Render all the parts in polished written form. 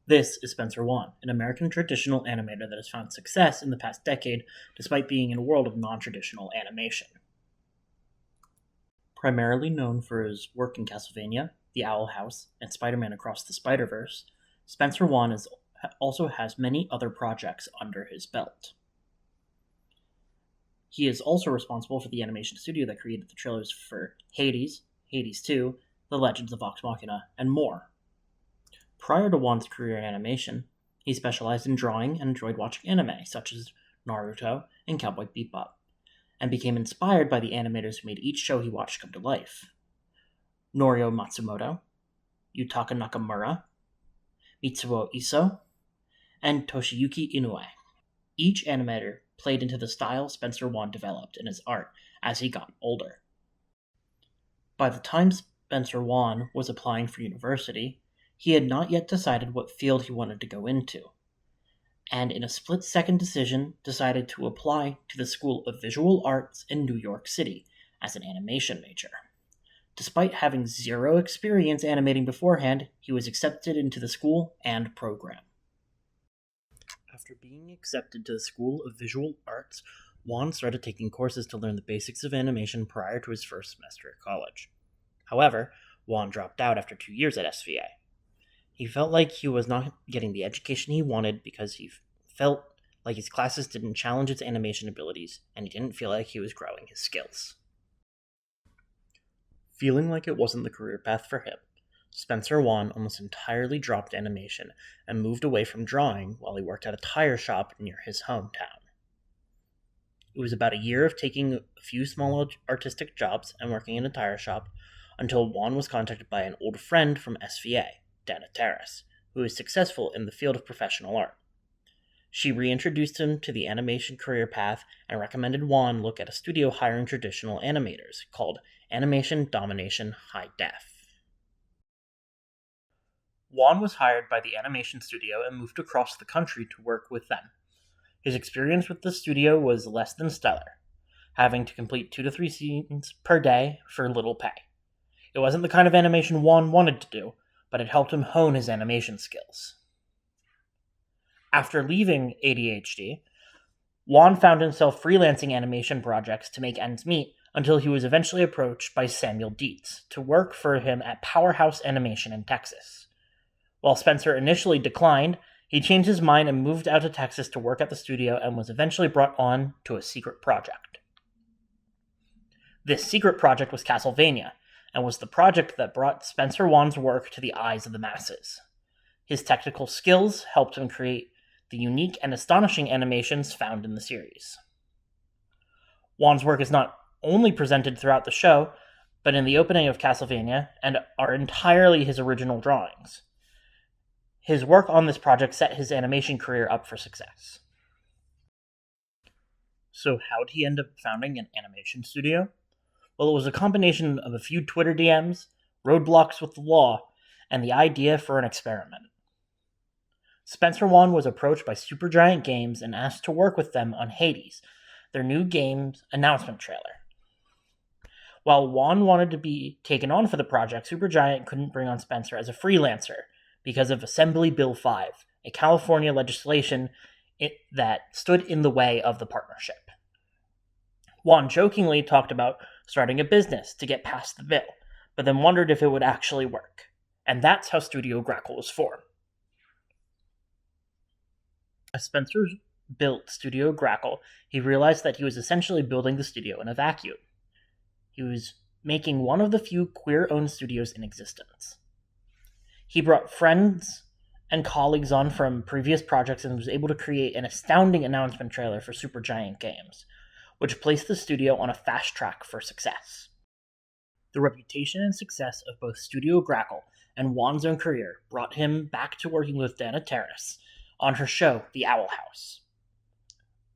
This is Spencer Wan, an American traditional animator that has found success in the past decade despite being in a world of non-traditional animation. Primarily known for his work in Castlevania, The Owl House, and Spider-Man Across the Spider-Verse, Spencer Wan also has many other projects under his belt. He is also responsible for the animation studio that created the trailers for Hades, Hades 2, The Legends of Vox Machina, and more. Prior to Wan's career in animation, he specialized in drawing and enjoyed watching anime, such as Naruto and Cowboy Bebop, and became inspired by the animators who made each show he watched come to life. Norio Matsumoto, Yutaka Nakamura, Mitsuo Iso, and Toshiyuki Inoue. Each animator played into the style Spencer Wan developed in his art as he got older. By the time Spencer Wan was applying for university, he had not yet decided what field he wanted to go into, and in a split-second decision decided to apply to the School of Visual Arts in New York City as an animation major. Despite having zero experience animating beforehand, he was accepted into the school and program. After being accepted to the School of Visual Arts, Wan started taking courses to learn the basics of animation prior to his first semester at college. However, Wan dropped out after 2 years at SVA. He felt like he was not getting the education he wanted because he felt like his classes didn't challenge his animation abilities, and he didn't feel like he was growing his skills. Feeling like it wasn't the career path for him, Spencer Wan almost entirely dropped animation and moved away from drawing while he worked at a tire shop near his hometown. It was about a year of taking a few small artistic jobs and working in a tire shop until Wan was contacted by an old friend from SVA, Dana Terrace, who is successful in the field of professional art. She reintroduced him to the animation career path and recommended Wan look at a studio hiring traditional animators called Animation Domination High Def. Wan was hired by the animation studio and moved across the country to work with them. His experience with the studio was less than stellar, having to complete 2 to 3 scenes per day for little pay. It wasn't the kind of animation Wan wanted to do, but it helped him hone his animation skills. After leaving ADHD, Wan found himself freelancing animation projects to make ends meet until he was eventually approached by Samuel Dietz to work for him at Powerhouse Animation in Texas. While Spencer initially declined, he changed his mind and moved out to Texas to work at the studio and was eventually brought on to a secret project. This secret project was Castlevania, and was the project that brought Spencer Wan's work to the eyes of the masses. His technical skills helped him create the unique and astonishing animations found in the series. Wan's work is not only presented throughout the show, but in the opening of Castlevania, and are entirely his original drawings. His work on this project set his animation career up for success. So how did he end up founding an animation studio? Well, it was a combination of a few Twitter DMs, roadblocks with the law, and the idea for an experiment. Spencer Wan was approached by Supergiant Games and asked to work with them on Hades, their new game's announcement trailer. While Wan wanted to be taken on for the project, Supergiant couldn't bring on Spencer as a freelancer because of Assembly Bill 5, a California legislation that stood in the way of the partnership. Wan jokingly talked about starting a business to get past the bill, but then wondered if it would actually work. And that's how Studio Grackle was formed. As Spencer built Studio Grackle, he realized that he was essentially building the studio in a vacuum. He was making one of the few queer-owned studios in existence. He brought friends and colleagues on from previous projects and was able to create an astounding announcement trailer for Supergiant Games, which placed the studio on a fast track for success. The reputation and success of both Studio Grackle and Wan's own career brought him back to working with Dana Terrace on her show, The Owl House.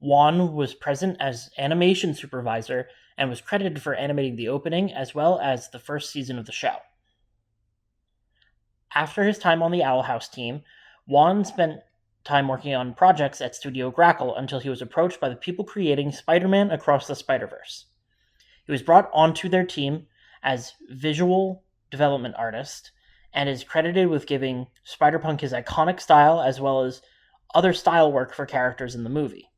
Wan was present as animation supervisor and was credited for animating the opening as well as the first season of the show. After his time on the Owl House team, Wan spent time working on projects at Studio Grackle until he was approached by the people creating Spider-Man Across the Spider-Verse. He was brought onto their team as visual development artist and is credited with giving Spider-Punk his iconic style as well as other style work for characters in the movie.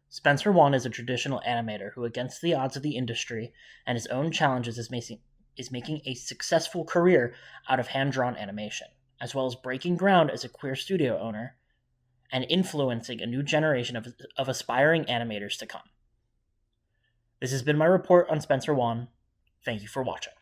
Spencer Wan is a traditional animator who, against the odds of the industry and his own challenges, is making a successful career out of hand-drawn animation, as well as breaking ground as a queer studio owner and influencing a new generation of aspiring animators to come. This has been my report on Spencer Wan. Thank you for watching.